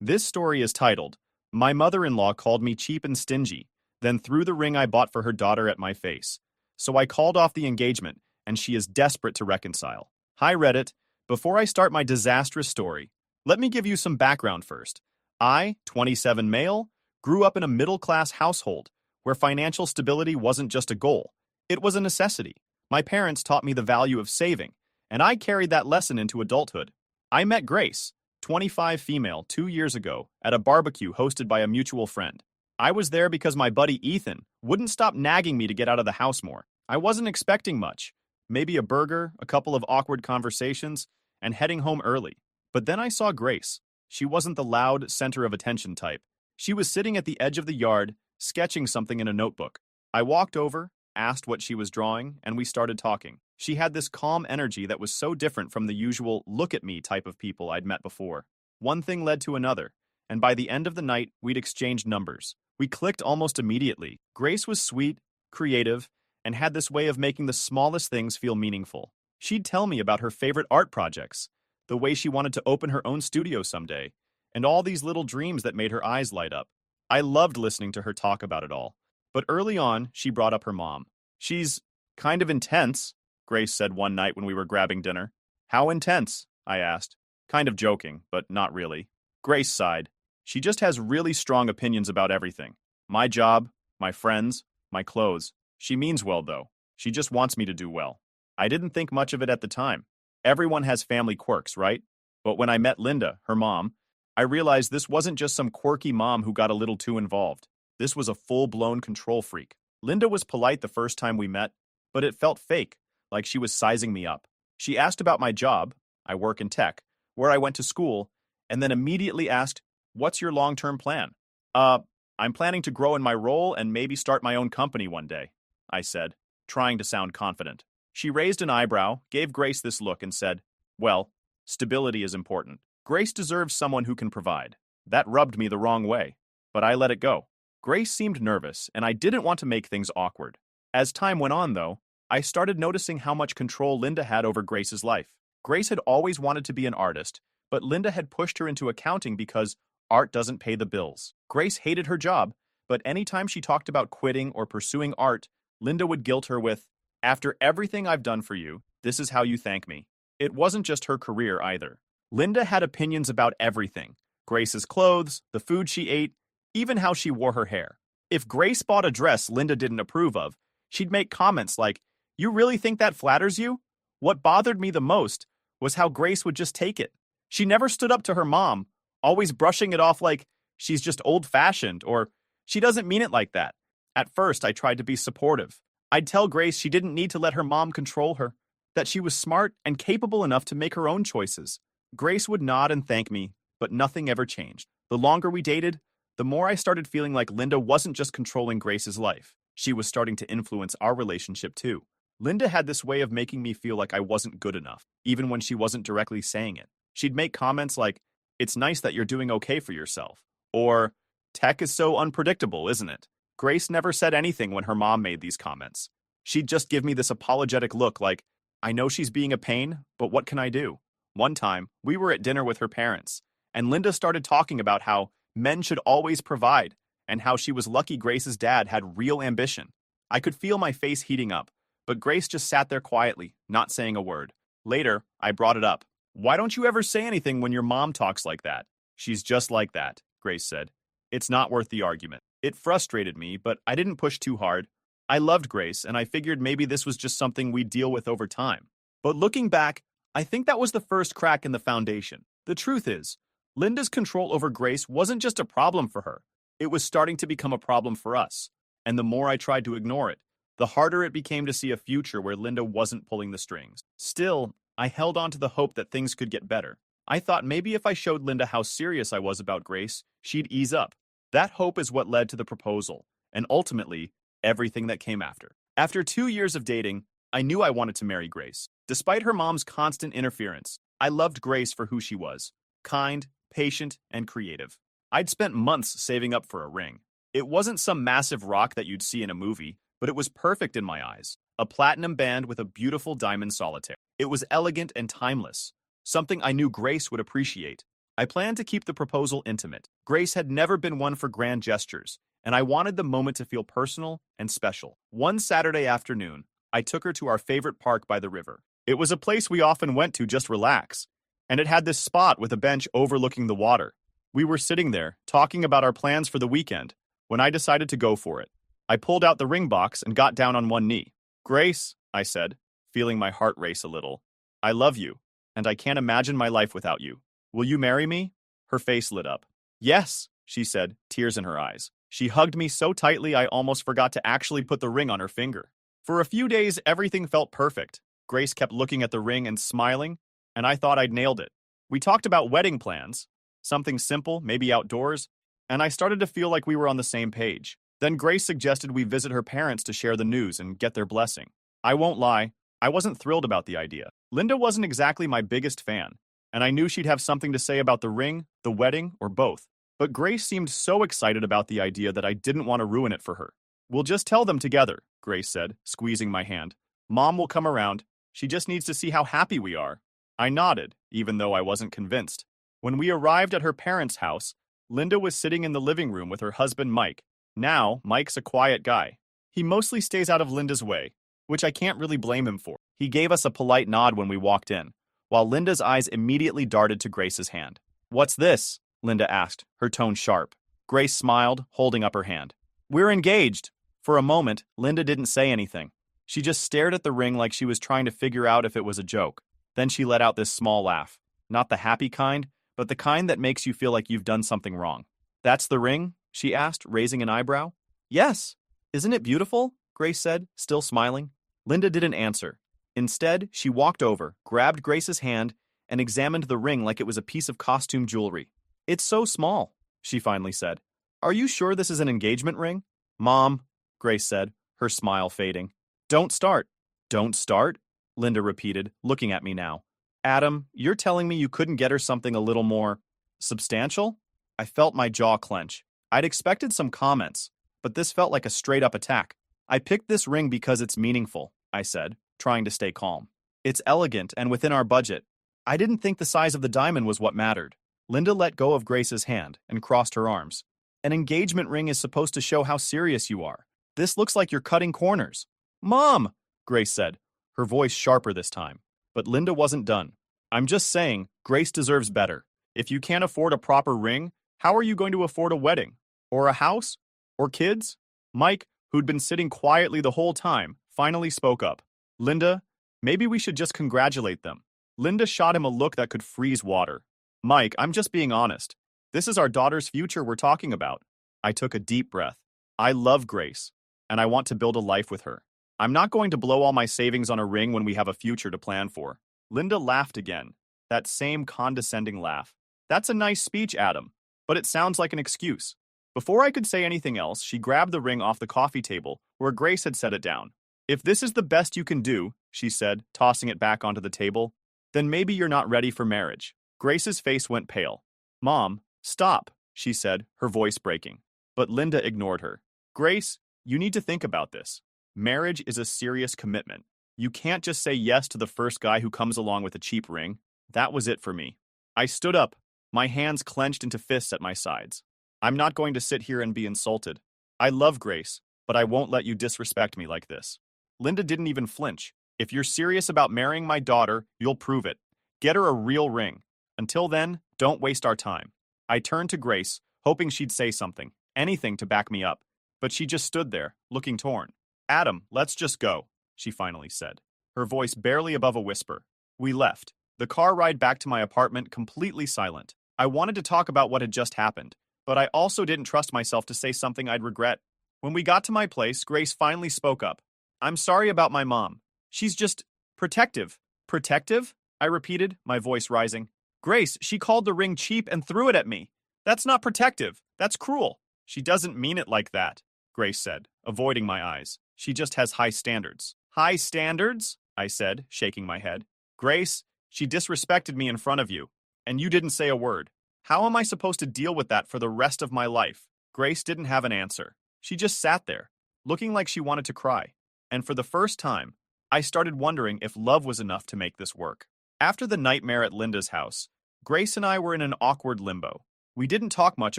This story is titled, My Mother-in-Law Called Me Cheap and Stingy, then threw the ring I bought for her daughter at my face. So I called off the engagement, and she is desperate to reconcile. Hi Reddit, before I start my disastrous story, let me give you some background first. I, 27 male, grew up in a middle-class household where financial stability wasn't just a goal, it was a necessity. My parents taught me the value of saving, and I carried that lesson into adulthood. I met Grace, 25 female, 2 years ago, at a barbecue hosted by a mutual friend. I was there because my buddy Ethan wouldn't stop nagging me to get out of the house more. I wasn't expecting much. Maybe a burger, a couple of awkward conversations, and heading home early. But then I saw Grace. She wasn't the loud, center of attention type. She was sitting at the edge of the yard, sketching something in a notebook. I walked over, asked what she was drawing, and we started talking. She had this calm energy that was so different from the usual look at me type of people I'd met before. One thing led to another, and by the end of the night, we'd exchanged numbers. We clicked almost immediately. Grace was sweet, creative, and had this way of making the smallest things feel meaningful. She'd tell me about her favorite art projects, the way she wanted to open her own studio someday, and all these little dreams that made her eyes light up. I loved listening to her talk about it all. But early on, she brought up her mom. She's kind of intense, Grace said one night when we were grabbing dinner. How intense? I asked, kind of joking, but not really. Grace sighed. She just has really strong opinions about everything. My job, my friends, my clothes. She means well, though. She just wants me to do well. I didn't think much of it at the time. Everyone has family quirks, right? But when I met Linda, her mom, I realized this wasn't just some quirky mom who got a little too involved. This was a full-blown control freak. Linda was polite the first time we met, but it felt fake, like she was sizing me up. She asked about my job, I work in tech, where I went to school, and then immediately asked, "What's your long-term plan?" I'm planning to grow in my role and maybe start my own company one day, I said, trying to sound confident. She raised an eyebrow, gave Grace this look, and said, "Well, stability is important. Grace deserves someone who can provide." That rubbed me the wrong way, but I let it go. Grace seemed nervous, and I didn't want to make things awkward. As time went on, though, I started noticing how much control Linda had over Grace's life. Grace had always wanted to be an artist, but Linda had pushed her into accounting because art doesn't pay the bills. Grace hated her job, but anytime she talked about quitting or pursuing art, Linda would guilt her with, "After everything I've done for you, this is how you thank me." It wasn't just her career either. Linda had opinions about everything. Grace's clothes, the food she ate, even how she wore her hair. If Grace bought a dress Linda didn't approve of, she'd make comments like, "You really think that flatters you?" What bothered me the most was how Grace would just take it. She never stood up to her mom, always brushing it off like she's just old-fashioned or she doesn't mean it like that. At first, I tried to be supportive. I'd tell Grace she didn't need to let her mom control her, that she was smart and capable enough to make her own choices. Grace would nod and thank me, but nothing ever changed. The longer we dated, the more I started feeling like Linda wasn't just controlling Grace's life. She was starting to influence our relationship too. Linda had this way of making me feel like I wasn't good enough, even when she wasn't directly saying it. She'd make comments like, "It's nice that you're doing okay for yourself," or, "Tech is so unpredictable, isn't it?" Grace never said anything when her mom made these comments. She'd just give me this apologetic look like, "I know she's being a pain, but what can I do?" One time, we were at dinner with her parents, and Linda started talking about how men should always provide, and how she was lucky Grace's dad had real ambition. I could feel my face heating up, but Grace just sat there quietly, not saying a word. Later, I brought it up. "Why don't you ever say anything when your mom talks like that?" "She's just like that," Grace said. "It's not worth the argument." It frustrated me, but I didn't push too hard. I loved Grace, and I figured maybe this was just something we'd deal with over time. But looking back, I think that was the first crack in the foundation. The truth is, Linda's control over Grace wasn't just a problem for her. It was starting to become a problem for us. And the more I tried to ignore it, the harder it became to see a future where Linda wasn't pulling the strings. Still, I held on to the hope that things could get better. I thought maybe if I showed Linda how serious I was about Grace, she'd ease up. That hope is what led to the proposal, and ultimately, everything that came after. After 2 years of dating, I knew I wanted to marry Grace. Despite her mom's constant interference, I loved Grace for who she was: kind, patient, and creative. I'd spent months saving up for a ring. It wasn't some massive rock that you'd see in a movie, but it was perfect in my eyes. A platinum band with a beautiful diamond solitaire. It was elegant and timeless, something I knew Grace would appreciate. I planned to keep the proposal intimate. Grace had never been one for grand gestures, and I wanted the moment to feel personal and special. One Saturday afternoon, I took her to our favorite park by the river. It was a place we often went to just relax, and it had this spot with a bench overlooking the water. We were sitting there, talking about our plans for the weekend, when I decided to go for it. I pulled out the ring box and got down on one knee. "Grace," I said, feeling my heart race a little, "I love you, and I can't imagine my life without you. Will you marry me?" Her face lit up. "Yes," she said, tears in her eyes. She hugged me so tightly I almost forgot to actually put the ring on her finger. For a few days, everything felt perfect. Grace kept looking at the ring and smiling, and I thought I'd nailed it. We talked about wedding plans, something simple, maybe outdoors, and I started to feel like we were on the same page. Then Grace suggested we visit her parents to share the news and get their blessing. I won't lie, I wasn't thrilled about the idea. Linda wasn't exactly my biggest fan, and I knew she'd have something to say about the ring, the wedding, or both. But Grace seemed so excited about the idea that I didn't want to ruin it for her. "We'll just tell them together," Grace said, squeezing my hand. "Mom will come around. She just needs to see how happy we are." I nodded, even though I wasn't convinced. When we arrived at her parents' house, Linda was sitting in the living room with her husband Mike. Now, Mike's a quiet guy. He mostly stays out of Linda's way, which I can't really blame him for. He gave us a polite nod when we walked in, while Linda's eyes immediately darted to Grace's hand. "What's this?" Linda asked, her tone sharp. Grace smiled, holding up her hand. "We're engaged." For a moment, Linda didn't say anything. She just stared at the ring like she was trying to figure out if it was a joke. Then she let out this small laugh. Not the happy kind, but the kind that makes you feel like you've done something wrong. "That's the ring?" she asked, raising an eyebrow. "Yes. Isn't it beautiful?" Grace said, still smiling. Linda didn't answer. Instead, she walked over, grabbed Grace's hand, and examined the ring like it was a piece of costume jewelry. "It's so small," she finally said. "Are you sure this is an engagement ring?" "Mom," Grace said, her smile fading. "Don't start." "Don't start?" Linda repeated, looking at me now. "Adam, you're telling me you couldn't get her something a little more substantial?" I felt my jaw clench. I'd expected some comments, but this felt like a straight-up attack. "I picked this ring because it's meaningful," I said, trying to stay calm. "It's elegant and within our budget. I didn't think the size of the diamond was what mattered." Linda let go of Grace's hand and crossed her arms. "An engagement ring is supposed to show how serious you are. This looks like you're cutting corners." "Mom!" Grace said, her voice sharper this time. But Linda wasn't done. "I'm just saying, Grace deserves better. If you can't afford a proper ring, how are you going to afford a wedding? Or a house? Or kids?" Mike, who'd been sitting quietly the whole time, finally spoke up. "Linda, maybe we should just congratulate them." Linda shot him a look that could freeze water. "Mike, I'm just being honest. This is our daughter's future we're talking about." I took a deep breath. I love Grace, and I want to build a life with her. I'm not going to blow all my savings on a ring when we have a future to plan for. Linda laughed again, that same condescending laugh. "That's a nice speech, Adam, but it sounds like an excuse." Before I could say anything else, she grabbed the ring off the coffee table where Grace had set it down. "If this is the best you can do," she said, tossing it back onto the table, "then maybe you're not ready for marriage." Grace's face went pale. "Mom, stop," she said, her voice breaking. But Linda ignored her. "Grace, you need to think about this. Marriage is a serious commitment. You can't just say yes to the first guy who comes along with a cheap ring." That was it for me. I stood up, my hands clenched into fists at my sides. "I'm not going to sit here and be insulted. I love Grace, but I won't let you disrespect me like this." Linda didn't even flinch. "If you're serious about marrying my daughter, you'll prove it. Get her a real ring. Until then, don't waste our time." I turned to Grace, hoping she'd say something, anything to back me up. But she just stood there, looking torn. "Adam, let's just go," she finally said, her voice barely above a whisper. We left, the car ride back to my apartment completely silent. I wanted to talk about what had just happened, but I also didn't trust myself to say something I'd regret. When we got to my place, Grace finally spoke up. "I'm sorry about my mom. She's just protective." "Protective?" I repeated, my voice rising. "Grace, she called the ring cheap and threw it at me. That's not protective. That's cruel." "She doesn't mean it like that," Grace said, avoiding my eyes. "She just has high standards." "High standards?" I said, shaking my head. "Grace, she disrespected me in front of you, and you didn't say a word. How am I supposed to deal with that for the rest of my life?" Grace didn't have an answer. She just sat there, looking like she wanted to cry. And for the first time, I started wondering if love was enough to make this work. After the nightmare at Linda's house, Grace and I were in an awkward limbo. We didn't talk much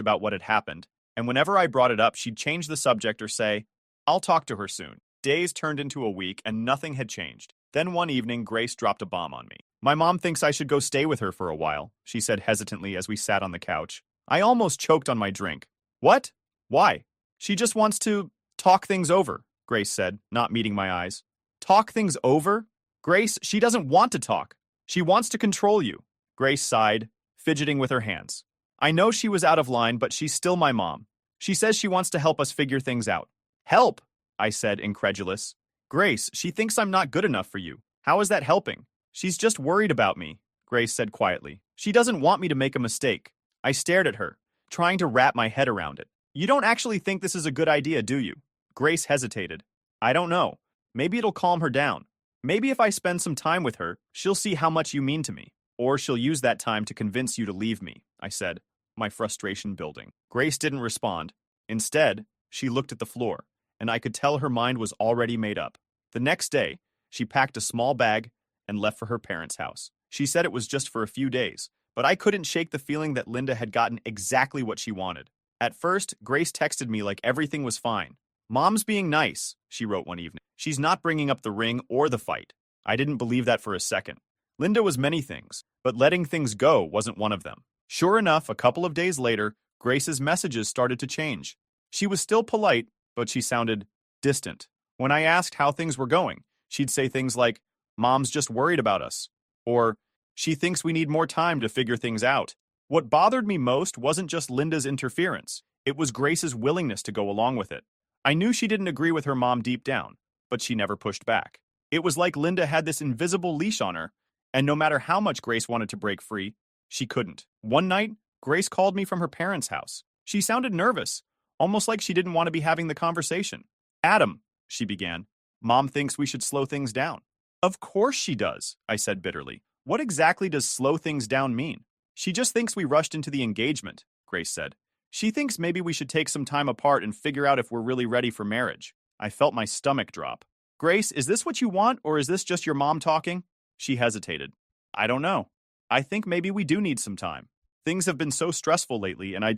about what had happened, and whenever I brought it up, she'd change the subject or say, "I'll talk to her soon." Days turned into a week, and nothing had changed. Then one evening, Grace dropped a bomb on me. "My mom thinks I should go stay with her for a while," she said hesitantly as we sat on the couch. I almost choked on my drink. "What? Why?" "She just wants to talk things over," Grace said, not meeting my eyes. "Talk things over?" "Grace, she doesn't want to talk. She wants to control you." Grace sighed, fidgeting with her hands. "I know she was out of line, but she's still my mom. She says she wants to help us figure things out." "Help?" I said, incredulous. "Grace, she thinks I'm not good enough for you. How is that helping?" "She's just worried about me," Grace said quietly. "She doesn't want me to make a mistake." I stared at her, trying to wrap my head around it. "You don't actually think this is a good idea, do you?" Grace hesitated. "I don't know. Maybe it'll calm her down. Maybe if I spend some time with her, she'll see how much you mean to me. Or she'll use that time to convince you to leave me," I said, my frustration building. Grace didn't respond. Instead, she looked at the floor, and I could tell her mind was already made up. The next day, she packed a small bag and left for her parents' house. She said it was just for a few days, but I couldn't shake the feeling that Linda had gotten exactly what she wanted. At first, Grace texted me like everything was fine. "Mom's being nice," she wrote one evening. "She's not bringing up the ring or the fight." I didn't believe that for a second. Linda was many things, but letting things go wasn't one of them. Sure enough, a couple of days later, Grace's messages started to change. She was still polite, but she sounded distant. When I asked how things were going, she'd say things like, "Mom's just worried about us," or "She thinks we need more time to figure things out." What bothered me most wasn't just Linda's interference. It was Grace's willingness to go along with it. I knew she didn't agree with her mom deep down, but she never pushed back. It was like Linda had this invisible leash on her, and no matter how much Grace wanted to break free, she couldn't. One night, Grace called me from her parents' house. She sounded nervous, almost like she didn't want to be having the conversation. "Adam," she began, "Mom thinks we should slow things down." "Of course she does," I said bitterly. "What exactly does slow things down mean?" "She just thinks we rushed into the engagement," Grace said. "She thinks maybe we should take some time apart and figure out if we're really ready for marriage." I felt my stomach drop. "Grace, is this what you want, or is this just your mom talking?" She hesitated. "I don't know. I think maybe we do need some time. Things have been so stressful lately, and I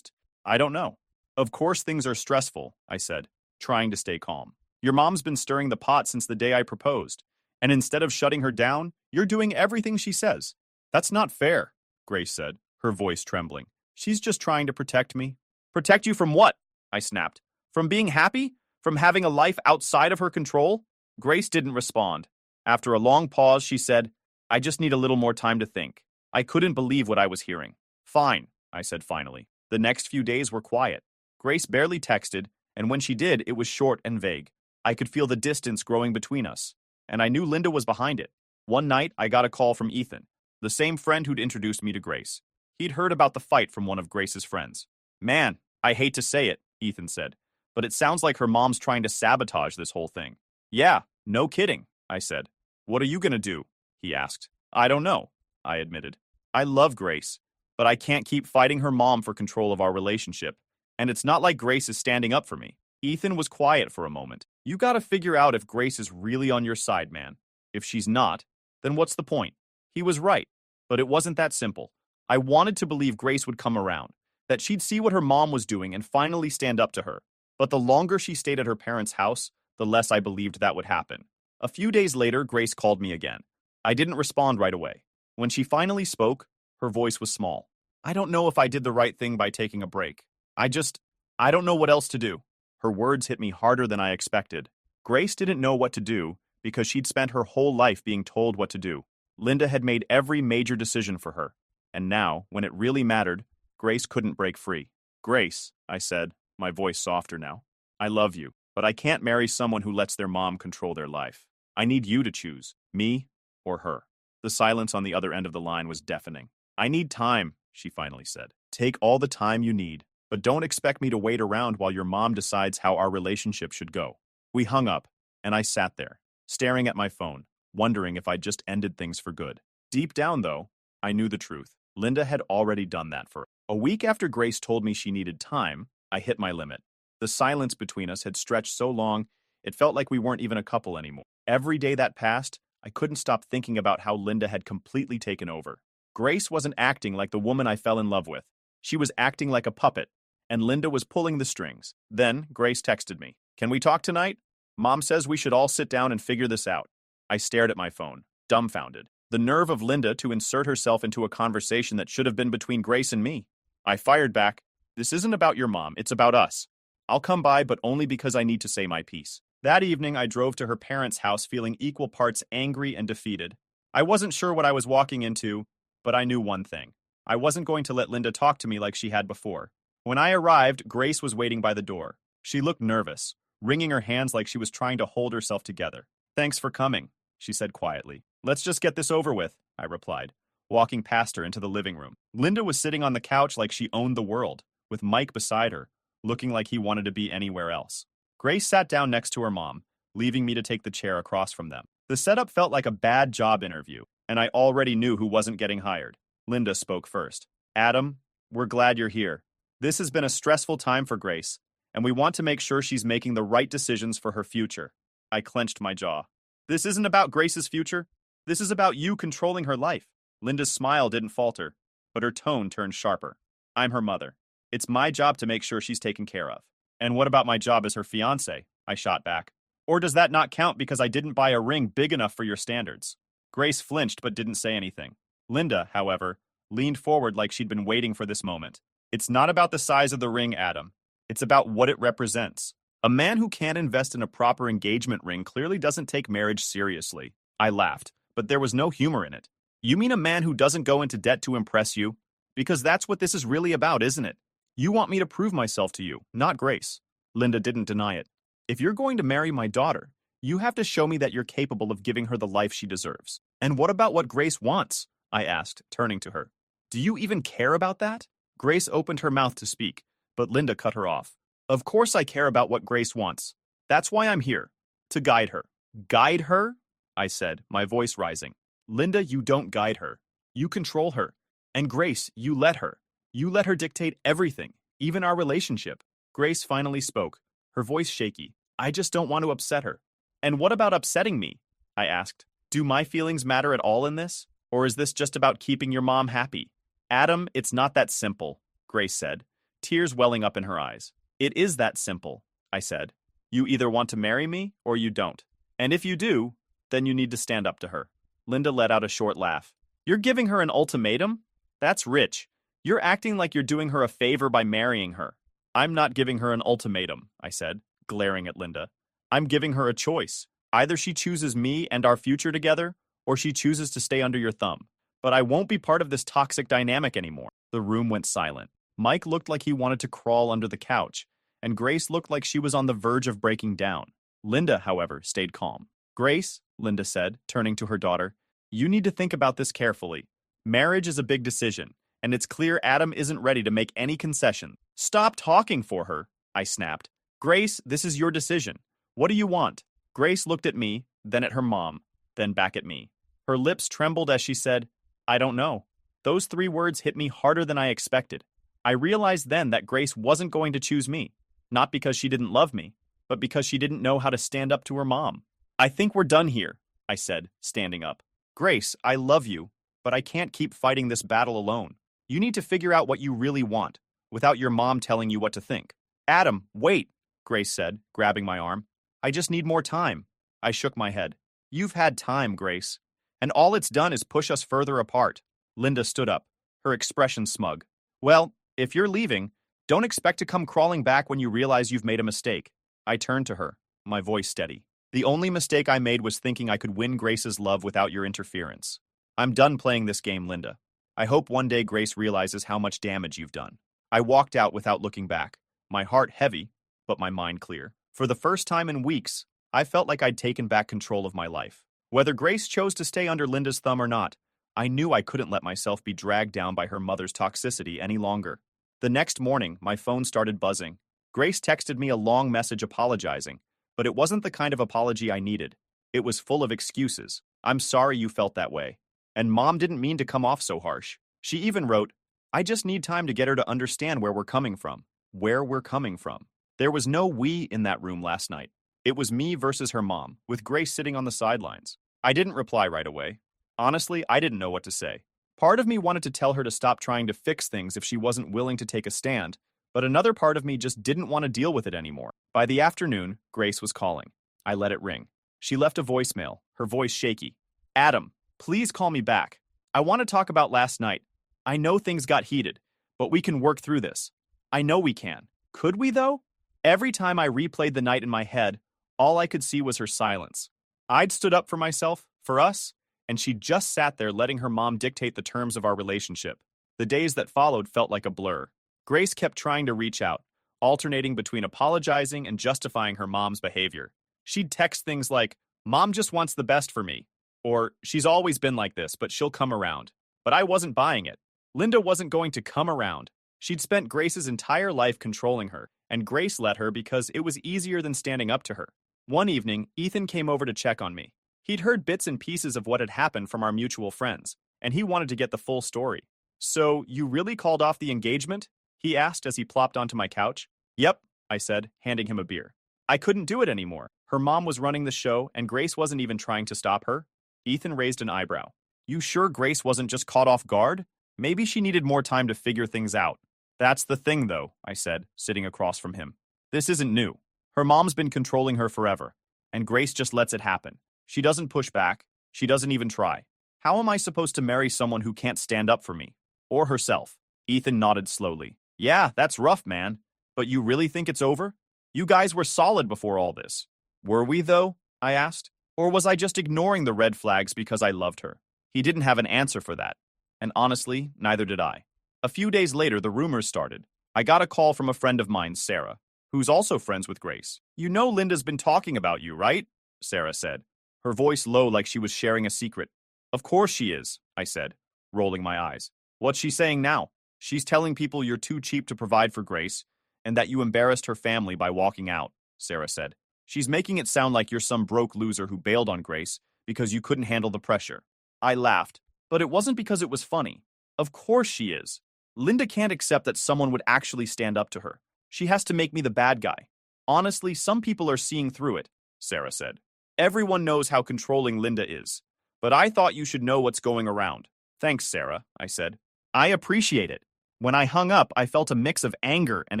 don't know." "Of course things are stressful," I said, trying to stay calm. "Your mom's been stirring the pot since the day I proposed, and instead of shutting her down, you're doing everything she says." "That's not fair," Grace said, her voice trembling. "She's just trying to protect me." "Protect you from what?" I snapped. "From being happy? From having a life outside of her control?" Grace didn't respond. After a long pause, she said, "I just need a little more time to think." I couldn't believe what I was hearing. "Fine," I said finally. The next few days were quiet. Grace barely texted, and when she did, it was short and vague. I could feel the distance growing between us, and I knew Linda was behind it. One night, I got a call from Ethan, the same friend who'd introduced me to Grace. He'd heard about the fight from one of Grace's friends. "Man, I hate to say it," Ethan said, "but it sounds like her mom's trying to sabotage this whole thing." "Yeah, no kidding," I said. "What are you gonna do?" he asked. "I don't know," I admitted. "I love Grace, but I can't keep fighting her mom for control of our relationship. And it's not like Grace is standing up for me." Ethan was quiet for a moment. "You gotta figure out if Grace is really on your side, man. If she's not, then what's the point?" He was right, but it wasn't that simple. I wanted to believe Grace would come around, that she'd see what her mom was doing and finally stand up to her. But the longer she stayed at her parents' house, the less I believed that would happen. A few days later, Grace called me again. I didn't respond right away. When she finally spoke, her voice was small. "I don't know if I did the right thing by taking a break. I don't know what else to do." Her words hit me harder than I expected. Grace didn't know what to do because she'd spent her whole life being told what to do. Linda had made every major decision for her. And now, when it really mattered, Grace couldn't break free. "Grace," I said, my voice softer now, "I love you, but I can't marry someone who lets their mom control their life. I need you to choose, me or her." The silence on the other end of the line was deafening. "I need time," she finally said. "Take all the time you need, but don't expect me to wait around while your mom decides how our relationship should go." We hung up, and I sat there, staring at my phone, wondering if I'd just ended things for good. Deep down, though, I knew the truth. Linda had already done that for us. A week after Grace told me she needed time, I hit my limit. The silence between us had stretched so long, it felt like we weren't even a couple anymore. Every day that passed, I couldn't stop thinking about how Linda had completely taken over. Grace wasn't acting like the woman I fell in love with. She was acting like a puppet, and Linda was pulling the strings. Then Grace texted me. Can we talk tonight? Mom says we should all sit down and figure this out. I stared at my phone, dumbfounded. The nerve of Linda to insert herself into a conversation that should have been between Grace and me. I fired back, this isn't about your mom, it's about us. I'll come by, but only because I need to say my piece. That evening, I drove to her parents' house feeling equal parts angry and defeated. I wasn't sure what I was walking into, but I knew one thing. I wasn't going to let Linda talk to me like she had before. When I arrived, Grace was waiting by the door. She looked nervous, wringing her hands like she was trying to hold herself together. Thanks for coming, she said quietly. Let's just get this over with, I replied, walking past her into the living room. Linda was sitting on the couch like she owned the world, with Mike beside her, looking like he wanted to be anywhere else. Grace sat down next to her mom, leaving me to take the chair across from them. The setup felt like a bad job interview, and I already knew who wasn't getting hired. Linda spoke first. Adam, we're glad you're here. This has been a stressful time for Grace, and we want to make sure she's making the right decisions for her future. I clenched my jaw. This isn't about Grace's future. This is about you controlling her life. Linda's smile didn't falter, but her tone turned sharper. I'm her mother. It's my job to make sure she's taken care of. And what about my job as her fiancé? I shot back. Or does that not count because I didn't buy a ring big enough for your standards? Grace flinched but didn't say anything. Linda, however, leaned forward like she'd been waiting for this moment. It's not about the size of the ring, Adam. It's about what it represents. A man who can't invest in a proper engagement ring clearly doesn't take marriage seriously. I laughed, but there was no humor in it. You mean a man who doesn't go into debt to impress you? Because that's what this is really about, isn't it? You want me to prove myself to you, not Grace. Linda didn't deny it. If you're going to marry my daughter, you have to show me that you're capable of giving her the life she deserves. And what about what Grace wants? I asked, turning to her. Do you even care about that? Grace opened her mouth to speak, but Linda cut her off. Of course I care about what Grace wants. That's why I'm here. To guide her. Guide her? I said, my voice rising. Linda, you don't guide her. You control her. And Grace, you let her. You let her dictate everything, even our relationship. Grace finally spoke, her voice shaky. I just don't want to upset her. And what about upsetting me? I asked. Do my feelings matter at all in this? Or is this just about keeping your mom happy? Adam, it's not that simple, Grace said, tears welling up in her eyes. It is that simple, I said. You either want to marry me or you don't. And if you do, then you need to stand up to her. Linda let out a short laugh. You're giving her an ultimatum? That's rich. You're acting like you're doing her a favor by marrying her. I'm not giving her an ultimatum, I said, glaring at Linda. I'm giving her a choice. Either she chooses me and our future together, or she chooses to stay under your thumb. But I won't be part of this toxic dynamic anymore. The room went silent. Mike looked like he wanted to crawl under the couch, and Grace looked like she was on the verge of breaking down. Linda, however, stayed calm. Grace, Linda said, turning to her daughter, you need to think about this carefully. Marriage is a big decision, and it's clear Adam isn't ready to make any concession. Stop talking for her, I snapped. Grace, this is your decision. What do you want? Grace looked at me, then at her mom, then back at me. Her lips trembled as she said, I don't know. Those 3 words hit me harder than I expected. I realized then that Grace wasn't going to choose me, not because she didn't love me, but because she didn't know how to stand up to her mom. I think we're done here, I said, standing up. Grace, I love you, but I can't keep fighting this battle alone. You need to figure out what you really want, without your mom telling you what to think. Adam, wait, Grace said, grabbing my arm. I just need more time. I shook my head. You've had time, Grace, and all it's done is push us further apart. Linda stood up, her expression smug. Well, if you're leaving, don't expect to come crawling back when you realize you've made a mistake. I turned to her, my voice steady. The only mistake I made was thinking I could win Grace's love without your interference. I'm done playing this game, Linda. I hope one day Grace realizes how much damage you've done. I walked out without looking back, my heart heavy, but my mind clear. For the first time in weeks, I felt like I'd taken back control of my life. Whether Grace chose to stay under Linda's thumb or not, I knew I couldn't let myself be dragged down by her mother's toxicity any longer. The next morning, my phone started buzzing. Grace texted me a long message apologizing, but it wasn't the kind of apology I needed. It was full of excuses. I'm sorry you felt that way. And Mom didn't mean to come off so harsh. She even wrote, I just need time to get her to understand where we're coming from. Where we're coming from. There was no we in that room last night. It was me versus her mom, with Grace sitting on the sidelines. I didn't reply right away. Honestly, I didn't know what to say. Part of me wanted to tell her to stop trying to fix things if she wasn't willing to take a stand, but another part of me just didn't want to deal with it anymore. By the afternoon, Grace was calling. I let it ring. She left a voicemail, her voice shaky. Adam, please call me back. I want to talk about last night. I know things got heated, but we can work through this. I know we can. Could we, though? Every time I replayed the night in my head, all I could see was her silence. I'd stood up for myself, for us, and she just sat there letting her mom dictate the terms of our relationship. The days that followed felt like a blur. Grace kept trying to reach out, alternating between apologizing and justifying her mom's behavior. She'd text things like, "Mom just wants the best for me," or "She's always been like this, but she'll come around." But I wasn't buying it. Linda wasn't going to come around. She'd spent Grace's entire life controlling her, and Grace let her because it was easier than standing up to her. One evening, Ethan came over to check on me. He'd heard bits and pieces of what had happened from our mutual friends, and he wanted to get the full story. "So, you really called off the engagement?" he asked as he plopped onto my couch. "Yep," I said, handing him a beer. "I couldn't do it anymore. Her mom was running the show, and Grace wasn't even trying to stop her." Ethan raised an eyebrow. "You sure Grace wasn't just caught off guard? Maybe she needed more time to figure things out." "That's the thing, though," I said, sitting across from him. "This isn't new. Her mom's been controlling her forever, and Grace just lets it happen. She doesn't push back. She doesn't even try. How am I supposed to marry someone who can't stand up for me? Or herself?" Ethan nodded slowly. "Yeah, that's rough, man. But you really think it's over? You guys were solid before all this." "Were we, though?" I asked. "Or was I just ignoring the red flags because I loved her?" He didn't have an answer for that. And honestly, neither did I. A few days later, the rumors started. I got a call from a friend of mine, Sarah, who's also friends with Grace. "You know Linda's been talking about you, right?" Sarah said, her voice low like she was sharing a secret. "Of course she is," I said, rolling my eyes. "What's she saying now?" "She's telling people you're too cheap to provide for Grace, and that you embarrassed her family by walking out," Sarah said. "She's making it sound like you're some broke loser who bailed on Grace because you couldn't handle the pressure." I laughed, but it wasn't because it was funny. Of course she is. Linda can't accept that someone would actually stand up to her. She has to make me the bad guy. "Honestly, some people are seeing through it," Sarah said. "Everyone knows how controlling Linda is. But I thought you should know what's going around." "Thanks, Sarah," I said. "I appreciate it." When I hung up, I felt a mix of anger and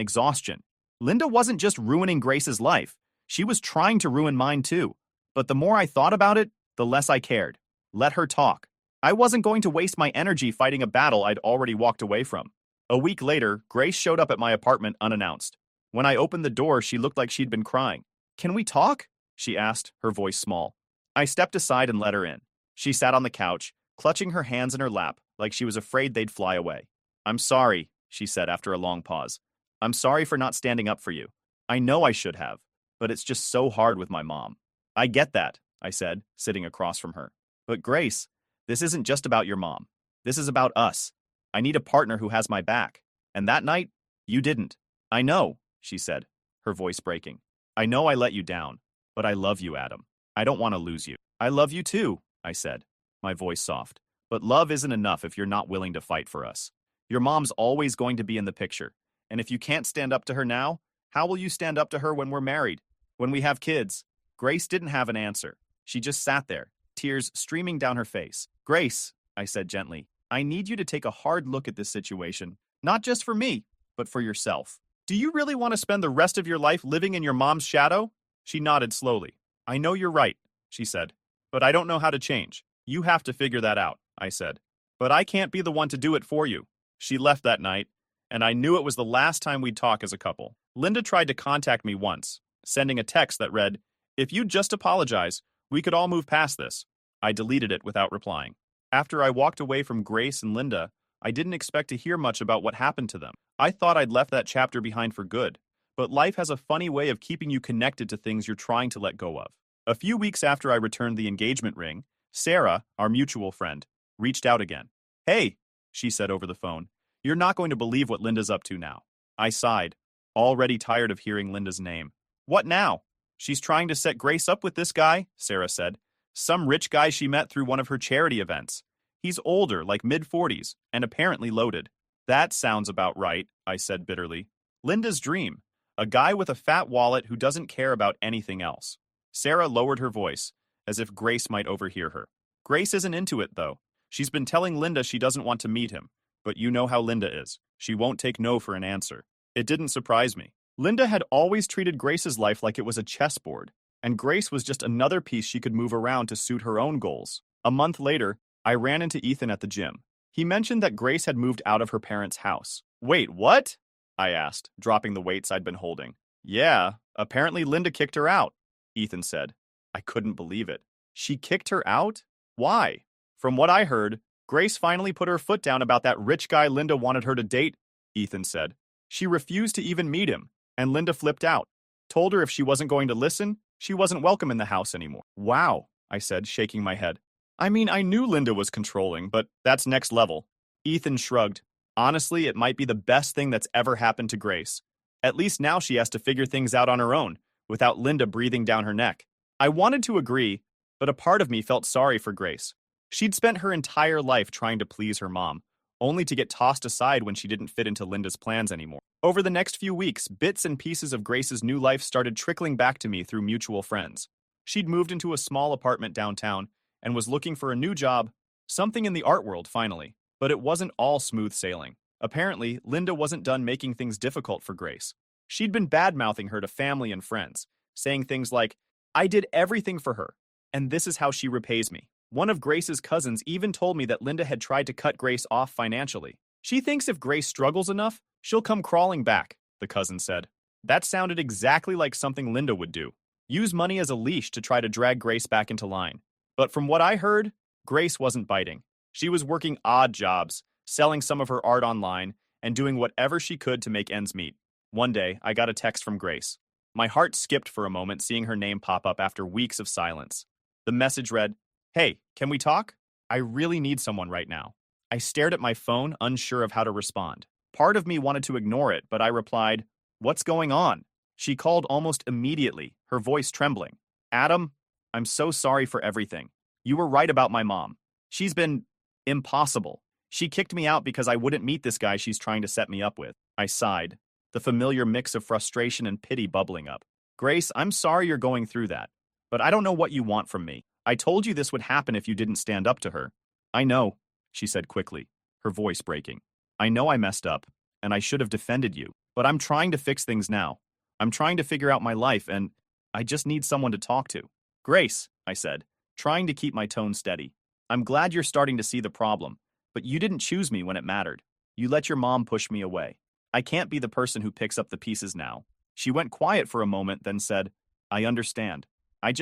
exhaustion. Linda wasn't just ruining Grace's life. She was trying to ruin mine too. But the more I thought about it, the less I cared. Let her talk. I wasn't going to waste my energy fighting a battle I'd already walked away from. A week later, Grace showed up at my apartment unannounced. When I opened the door, she looked like she'd been crying. "Can we talk?" she asked, her voice small. I stepped aside and let her in. She sat on the couch, clutching her hands in her lap like she was afraid they'd fly away. "I'm sorry," she said after a long pause. "I'm sorry for not standing up for you. I know I should have, but it's just so hard with my mom." "I get that," I said, sitting across from her. "But Grace, this isn't just about your mom. This is about us. I need a partner who has my back. And that night, you didn't." "I know," she said, her voice breaking. "I know I let you down, but I love you, Adam. I don't want to lose you." "I love you too," I said, my voice soft. "But love isn't enough if you're not willing to fight for us. Your mom's always going to be in the picture. And if you can't stand up to her now, how will you stand up to her when we're married? When we have kids?" Grace didn't have an answer. She just sat there, tears streaming down her face. "Grace," I said gently, "I need you to take a hard look at this situation. Not just for me, but for yourself. Do you really want to spend the rest of your life living in your mom's shadow?" She nodded slowly. "I know you're right," she said, "but I don't know how to change. You have to figure that out," I said. "But I can't be the one to do it for you." She left that night, and I knew it was the last time we'd talk as a couple. Linda tried to contact me once, sending a text that read, "If you'd just apologize, we could all move past this." I deleted it without replying. After I walked away from Grace and Linda, I didn't expect to hear much about what happened to them. I thought I'd left that chapter behind for good. But life has a funny way of keeping you connected to things you're trying to let go of. A few weeks after I returned the engagement ring, Sarah, our mutual friend, reached out again. "Hey," she said over the phone, "you're not going to believe what Linda's up to now." I sighed, already tired of hearing Linda's name. "What now?" "She's trying to set Grace up with this guy," Sarah said. "Some rich guy she met through one of her charity events. He's older, like mid-40s, and apparently loaded." "That sounds about right," I said bitterly. "Linda's dream. A guy with a fat wallet who doesn't care about anything else." Sarah lowered her voice, as if Grace might overhear her. "Grace isn't into it, though. She's been telling Linda she doesn't want to meet him, but you know how Linda is. She won't take no for an answer. It didn't surprise me. Linda had always treated Grace's life like it was a chessboard, and Grace was just another piece she could move around to suit her own goals. A month later, I ran into Ethan at the gym. He mentioned that Grace had moved out of her parents' house. Wait, what? I asked, dropping the weights I'd been holding. Yeah, apparently Linda kicked her out, Ethan said. I couldn't believe it. She kicked her out? Why? From what I heard, Grace finally put her foot down about that rich guy Linda wanted her to date, Ethan said. She refused to even meet him, and Linda flipped out. Told her if she wasn't going to listen, she wasn't welcome in the house anymore. Wow, I said, shaking my head. I mean, I knew Linda was controlling, but that's next level. Ethan shrugged. Honestly, it might be the best thing that's ever happened to Grace. At least now she has to figure things out on her own, without Linda breathing down her neck. I wanted to agree, but a part of me felt sorry for Grace. She'd spent her entire life trying to please her mom, only to get tossed aside when she didn't fit into Linda's plans anymore. Over the next few weeks, bits and pieces of Grace's new life started trickling back to me through mutual friends. She'd moved into a small apartment downtown and was looking for a new job, something in the art world finally. But it wasn't all smooth sailing. Apparently, Linda wasn't done making things difficult for Grace. She'd been bad-mouthing her to family and friends, saying things like, I did everything for her, and this is how she repays me. One of Grace's cousins even told me that Linda had tried to cut Grace off financially. She thinks if Grace struggles enough, she'll come crawling back, the cousin said. That sounded exactly like something Linda would do. Use money as a leash to try to drag Grace back into line. But from what I heard, Grace wasn't biting. She was working odd jobs, selling some of her art online, and doing whatever she could to make ends meet. One day, I got a text from Grace. My heart skipped for a moment seeing her name pop up after weeks of silence. The message read, Hey, can we talk? I really need someone right now. I stared at my phone, unsure of how to respond. Part of me wanted to ignore it, but I replied, What's going on? She called almost immediately, her voice trembling. Adam, I'm so sorry for everything. You were right about my mom. She's been impossible. She kicked me out because I wouldn't meet this guy she's trying to set me up with. I sighed, the familiar mix of frustration and pity bubbling up. Grace, I'm sorry you're going through that, but I don't know what you want from me. I told you this would happen if you didn't stand up to her. I know, she said quickly, her voice breaking. I know I messed up, and I should have defended you, but I'm trying to fix things now. I'm trying to figure out my life, and I just need someone to talk to. Grace, I said, trying to keep my tone steady. I'm glad you're starting to see the problem, but you didn't choose me when it mattered. You let your mom push me away. I can't be the person who picks up the pieces now. She went quiet for a moment, then said, I understand. I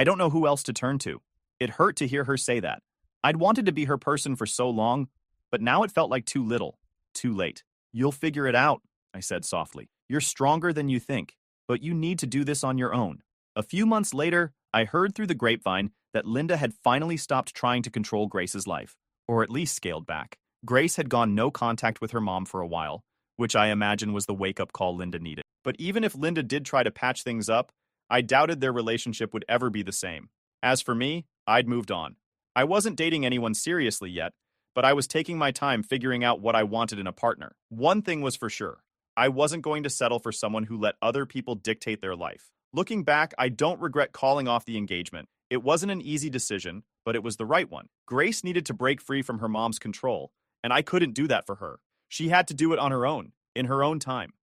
don't know who else to turn to. It hurt to hear her say that. I'd wanted to be her person for so long, but now it felt like too little, too late. You'll figure it out, I said softly. You're stronger than you think, but you need to do this on your own. A few months later, I heard through the grapevine that Linda had finally stopped trying to control Grace's life, or at least scaled back. Grace had gone no contact with her mom for a while, which I imagine was the wake-up call Linda needed. But even if Linda did try to patch things up, I doubted their relationship would ever be the same. As for me, I'd moved on. I wasn't dating anyone seriously yet, but I was taking my time figuring out what I wanted in a partner. One thing was for sure. I wasn't going to settle for someone who let other people dictate their life. Looking back, I don't regret calling off the engagement. It wasn't an easy decision, but it was the right one. Grace needed to break free from her mom's control, and I couldn't do that for her. She had to do it on her own, in her own time.